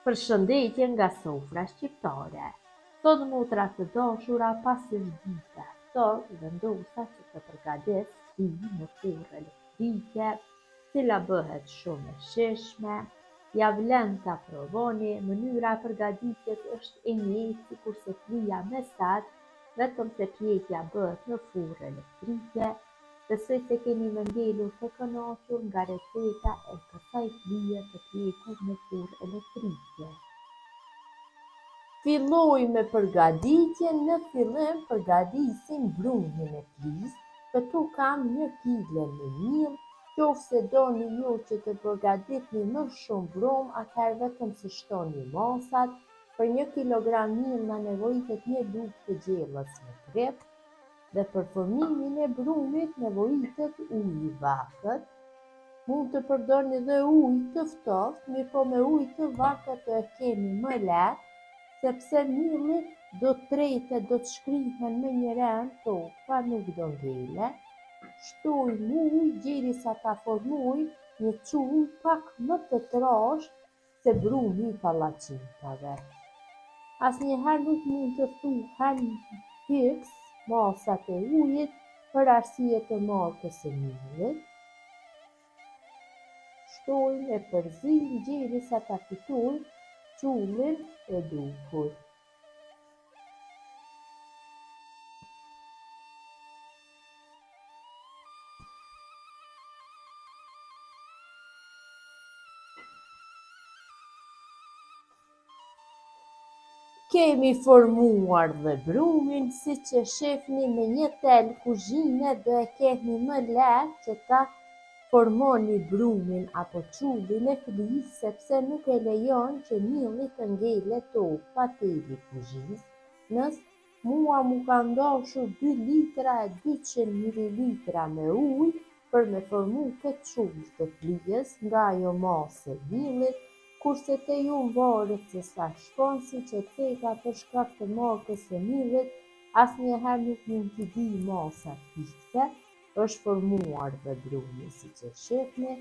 Përshëndetje nga sofra shqiptare. Sot motra të dashura, pasi është dita e ftohtë, vendosa që të përgatis ujë në furrë elektrike, cila bëhet shumë e shijshme. Ja vlen ta provoni. Mënyra e përgatitjes është e njëjtë sikurse flia me sat, vetëm se pjekja bëhet në furrë elektrike. Besoj se keni më ngelur të kënaqur nga receta e kësaj flije të pjekur në furrë elektrike. Filloj me përgatitjen. Në fillim përgatisim brumin e flisë. Këtu kam 1 kg me miell. Qofse doni ju që të përgatitni më shumë brum, atëherë vetëm si shtoni masat. Për 1 kilogram miell na nevojitet 1 lugë të gjellës me krip. Dhe për formimin e brumit nevojitet ujë i vakët. Mund të përdorni dhe ujë të ftohtë, mirëpo me ujë të vakët e keni më lehtë, sepse mielli do të tretet, do të shkrihen me një ren tokfa, nuk do ngele. Shtojmë ujë derisa ta formoj një çull pak më të trashë se brumi i pallaqintave. Asnjëherë nuk mund të thuhen fiks masat e ujit për arsye të markës së miellit. Shtojmë e përzijmë derisa ta fitojmë çullin e duhur. Kemi formuar dhe brumin, siç e shihni me një tel kuzhine do e keni më lehtë që ta formoni brumin apo çullin e flisë, sepse nuk e lejon që mielli të ngele tokfa teli kuzhisë. Mua mu ka dashur 2 litra e 200 ml me ujë për me formu këtë çull të flijës nga ajo masë e miellit. Kurse te ju varet se sa shkon, siç e theka për shkak të markës së miellit, asnjëherë nuk mund t'i di masa fikse. Është formuar dhe brumi siç e shihni,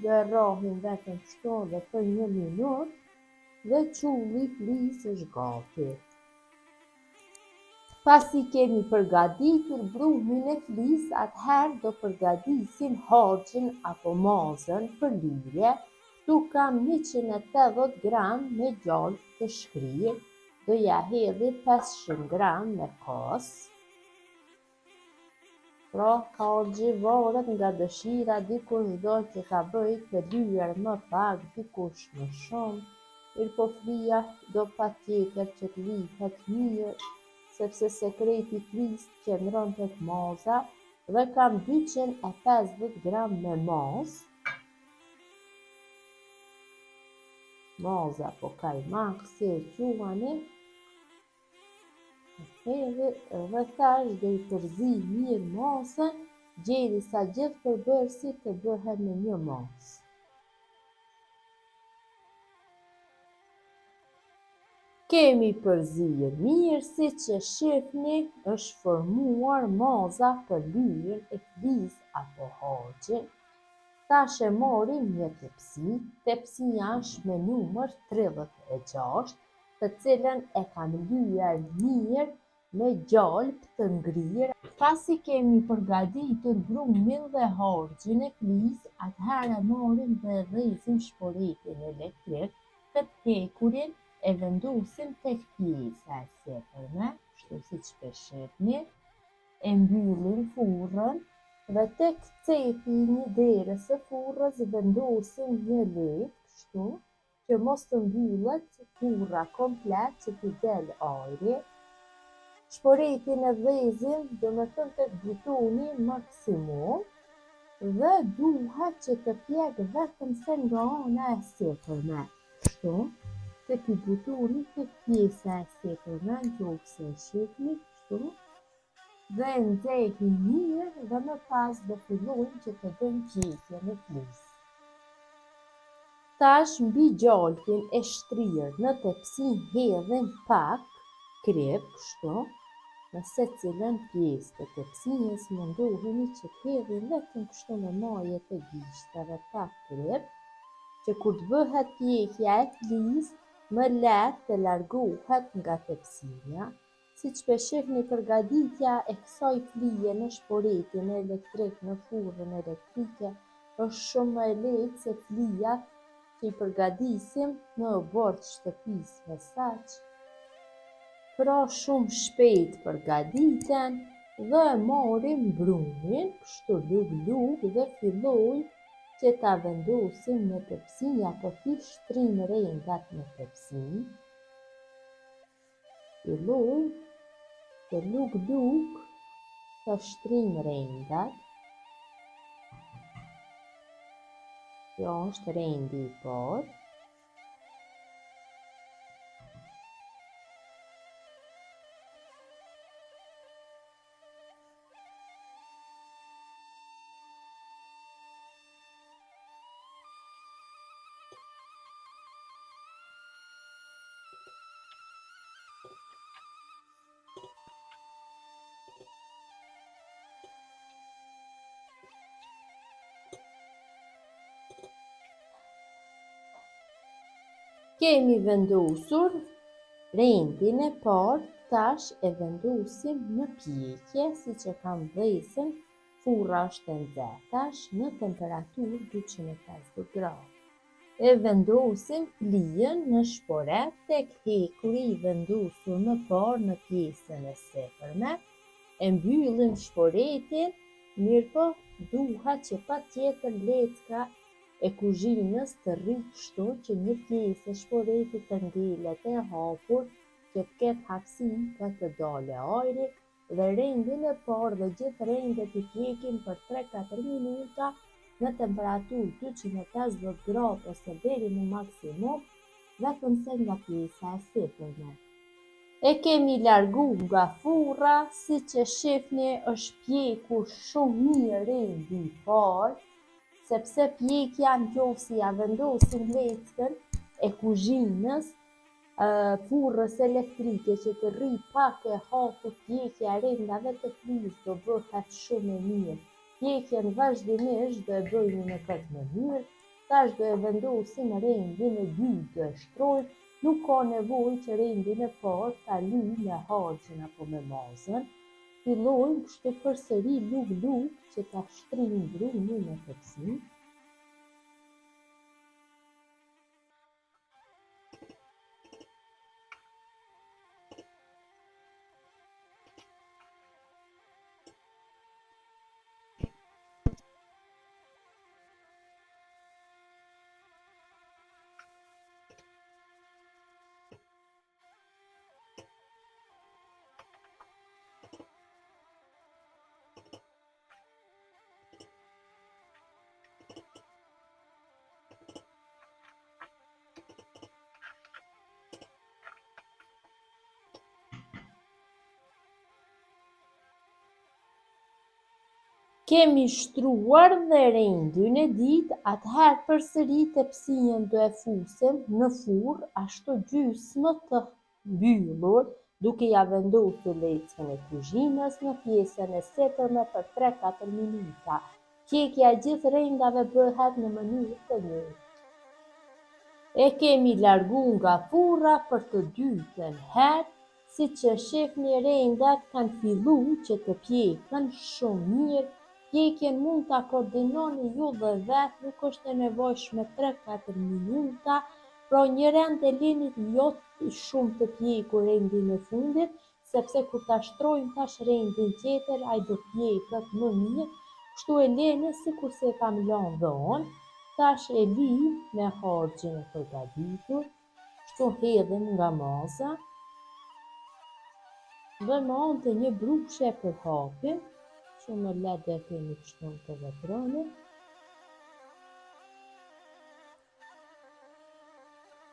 do e rrohim vetëm kështu edhe për 1 minutë dhe çulli i flisë është gati. Pasi kemi përgatitur brumin e flisë, atëherë do përgatisim harxhin apo mazën për lyerje. Tu kam 180 gram me gjalpë të shkrirë, do ja hedhi 500 gram me kos. Pra, harxhi varet nga dëshira, dikush do që ta bëj të lyer më pak, dikush më shumë. Mirëpo flia do patjetër që të lihet mirë, sepse sekreti i flisë qëndron tek maza, dhe kam 250 gram me mazë. Maza po kajmak, si e quani. Hedhi dhe tash do i përzij mirë masën, derisa gjithë përbërësi të bëhen në një masë. Kemi përzije mirë, siç e shihni, është formuar maza për lyerjen e flisë apo harxhin. Tash e morim një tepsi. Tepsia është me numër 36, të cilën e kam lyer mirë me gjalpë të ngrirë. Pasi kemi përgatitur brumin dhe harxhin e flisë, atëherë morim dhe rrezim shporetin elektrik. Këtë hekurin e vendosim tek pjesa e sipërme, kështu siç po shihni, e mbyllim furrën dhe tek cepi një derës së furrës vendosim një leckë, kështu, që mos të mbyllet furra komplet, që t'i del ajri. Shporetin e dhezim, do me thënë tek butoni maksimum, dhe duhet që të pjek vetëm se nga ana e sipërme, kështu, tek i butoni, tek pjesa e sipërme, nëse e shihni, kështu. Dhe nxehim mirë dhe më pas do fillojmë që të bëjmë pjekjen e flisë. Tash mbi gjalpin e shtrirë në tepsi hedhim pak krip, kështu, në secilën pjesë të tepsisë mundohemi që të hedhim vetëm kështu në majet e gishtave pak krip, që kur të bëhet pjekja e flisë, më lehtë të largohet nga tepsia. Siç po shihni, përgatitja e kësaj flije në shporetin elektrik në furrën elektrike është shumë më e lehtë se flijat që i përgatisim në bord shtëpisë me saç. Pra shumë shpejt përgatiten dhe marrim brumin, kështu lug dhe filloj që ta vendosim në tepsi apo ti shtrim rendat në tepsi. Filloj të lug të shtrim rendat. Kjo është rendi i parë. Kemi vendosur rendin e parë, tash e vendosim në pjekje, siç e kam dhënë, furra është e nxehtë tash në temperaturë 250 gradë. E vendosim flijen në shporet tek hekuri i vendosur më parë në pjesën e sipërme. E mbyllim shporetin, mirëpo duhet që patjetër lecka e kuzhinës të rritë kështu që një pjesë e shporetit të ngelet e hapur që të ketë hapësi për të dalë ajri, dhe rendin e parë dhe gjithë rendet i pjekim për 3-4 minuta në temperaturë 250 gradë ose deri në maksimum, vetëm se nga pjesa e sipërme. E kemi largu nga furra, siç e shihni është pjekur shumë mirë rendi i parë, sepse pjekja nëse ja vendosim leckën e kuzhinës, furrës elektrike që të rri pak e hapur pjekja e rendave të flisë do bëhet shumë e mirë. Pjekjen vazhdimisht do e bëjmë në këtë mënyrë. Tash do e vendosim rendin e dytë, do e shtrojmë, nuk ka nevojë që rendin e parë ta lyjmë me harxhin apo me mazën. Fillojmë kështu përsëri lug që ta shtrim brumin në tepsi. Kemi shtruar dhe rendin e ditë, atëherë përsëri tepsien do e fusim në furrë ashtu gjysmë të mbyllur, duke ja vendosur leckën e kuzhinës në pjesën e sipërme për 3-4 minuta. Pjekja e gjithë rendave bëhet në mënyrë të njëjtë. E kemi largu nga furra për të dytën herë, siç e shihni rendat kanë filluar që të pjeken shumë mirë. Pjekjen mund ta koordinoni ju dhe vetë, nuk është e nevojshme 3-4 minuta, pra një rend e lini jo shumë të pjekur rendin e fundit, sepse kur ta shtrojmë tash rendin tjetër, ai do pjeket më mirë, kështu e lini sikur se e kam lënë vonë. Tash e li me harxhin e përgatitur, kështu hedhim nga maza dhe me anë të një brukshe e përhapim, që më lehtë dhe kemi kështu të vetroni.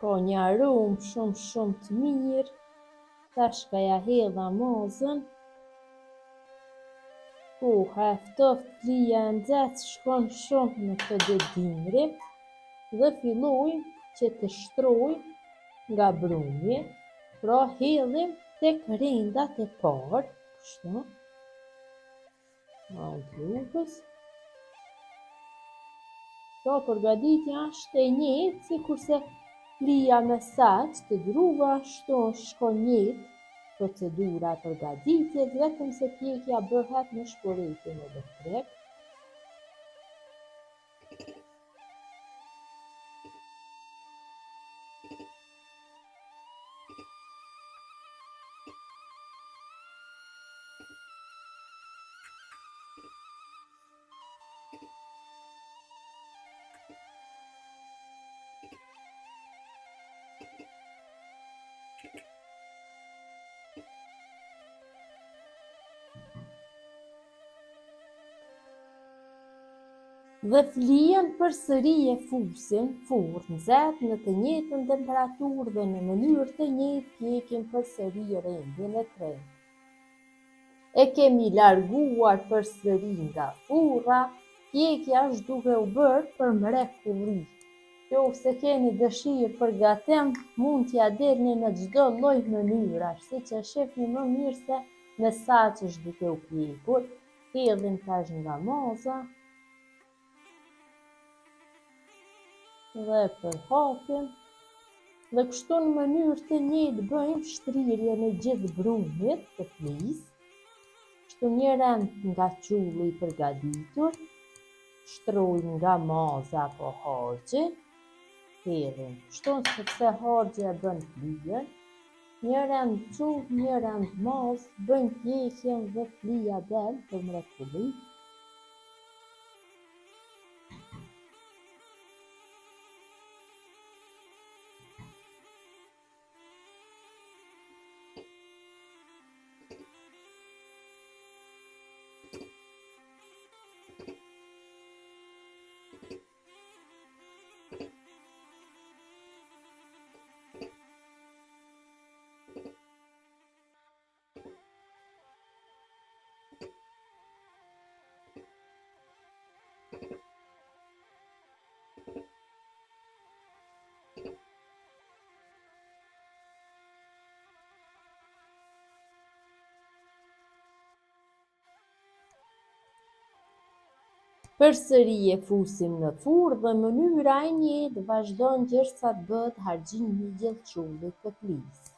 Ka një aromë shumë të mirë. Tash ka ja hedha mazën. Koha e ftoftë, flija e nxehtë shkon shumë në këtë dy dimri dhe fillojmë që të shtrojmë nga brumi, pra hedhim tek rendat e parë, kështu. Lugës. Pra përgatitja është e njëjtë sikurse Flija me saq të druva shkon njët procedura e përgatitjes vetëm se pjekja bëhet në shporetin elektrik. Dhe flijen përsëri e fusin furrë nxehtë në të njëjtën temperaturë dhe në mënyrë të njëjtë pjekin përsëri rendin e tretë. E kemi larguar përsëri nga furra, pjekja është duke u bërë për mrekulli. Nëse keni dëshirë për gatim, mund t'ja derni në çdo lloj mënyrash, siç e shihni më mirë se me saq është duke u pjekur. Hedhim tash nga moza dhe përhapim dhe kështu në mënyrë të njëjtë bëjmë shtrirjen e gjithë brumit të flisë. Kështu një rend nga qulli i përgatitur, shtrojmë nga moza apo harxhi, hedhim kështu sepse harxhi e bën flijen, një rend qull, një rend mos, bëjmë pjekjen dhe flija del për mrekulli. Përsëri e fusim në furrë dhe mënyra e njëjtë vazhdon derisa të bëhet harxhimi i gjithë qullit të flisë.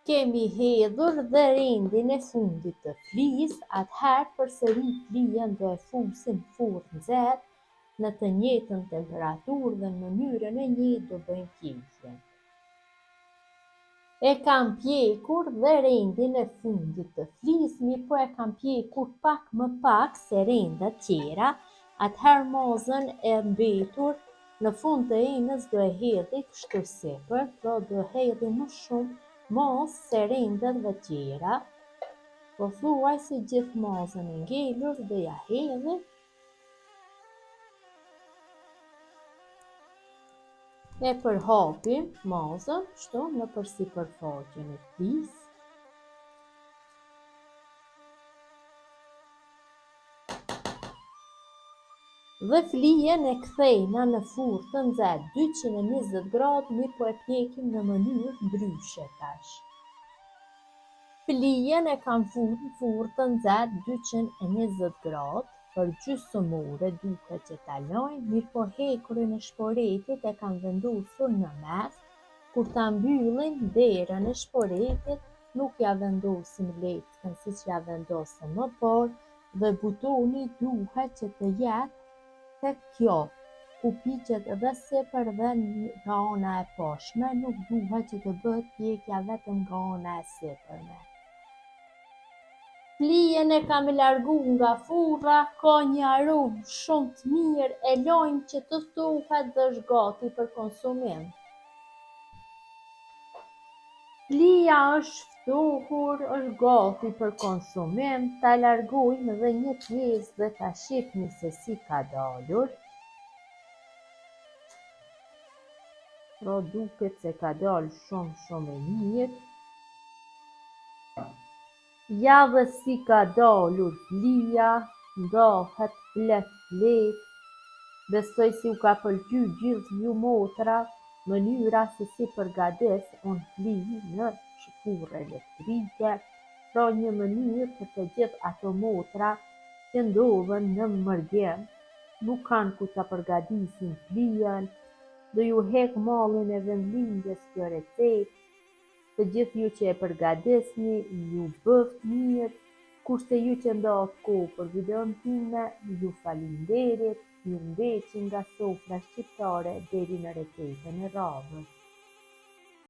Kemi hedhur dhe rendin e fundit të flisë, atëherë përsëri flijen dhe e fusim furrë nxehtë në të njëjtën temperaturë dhe në mënyrën e njëjtë do bëjmë pjekjen. E kam pjekur dhe rendin e fundit të flisë, po e kam pjekur pak më pak se rendat tjera, atëherë mozën e mbetur në fund të enës do e hedhi kështu sipër, do hedhi më shumë mos se rendat dhe tjera, pothuajse gjithë mozën e ngelur dhe ja hedhi. E përhapim mozën kështu nëpër sipërfaqen e flisë. Dhe flijen e kthejna në furrë të nxehtë 220 gradë, po e pjekim në mënyrë ndryshe tash. Flijen e kam furrë në furrë të nxehtë 220 gradë, për gjysmore duhet që ta lajmë, po hekurin e shporetit e kam vendosur në mes. Kur ta mbyllim derën e shporetit, nuk ja vendosim leckën siç ja vendosëm më parë, dhe butoni duhet që të jetë tek kjo, ku piqet edhe sipër dhe nga ana e poshtme, nuk duhet që të bëhet pjekja vetëm nga ana e sipërme. Flijen e kam largu nga furra, ka një aromë shumë të mirë, e lajmë që të ftohet dhe është gati për konsumim. Flija është ftohur, është gati për konsumim, ta largojmë edhe një pjesë dhe ta shihni se si ka dalur. Pra duket se ka dalë shumë e mirë. Ja dhe si ka dalur flija, ndahet flet. Besoj si u ka pëlqyer gjithë ju motra mënyra se si përgatis unë flij në furrë elektrike, pra një mënyrë për të gjithë ato motra që ndodhen në mërgjem, nuk kanë ku ta përgatisin flijen, do ju hek mallin e vendlindjes kjo recetë. Të gjithë ju që e përgatitni, ju bëft mirë, kurse ju që ndohet kohë për videon time, ju falinderit, ju ndeqin nga sofra shqiptare deri në recetën e radhës.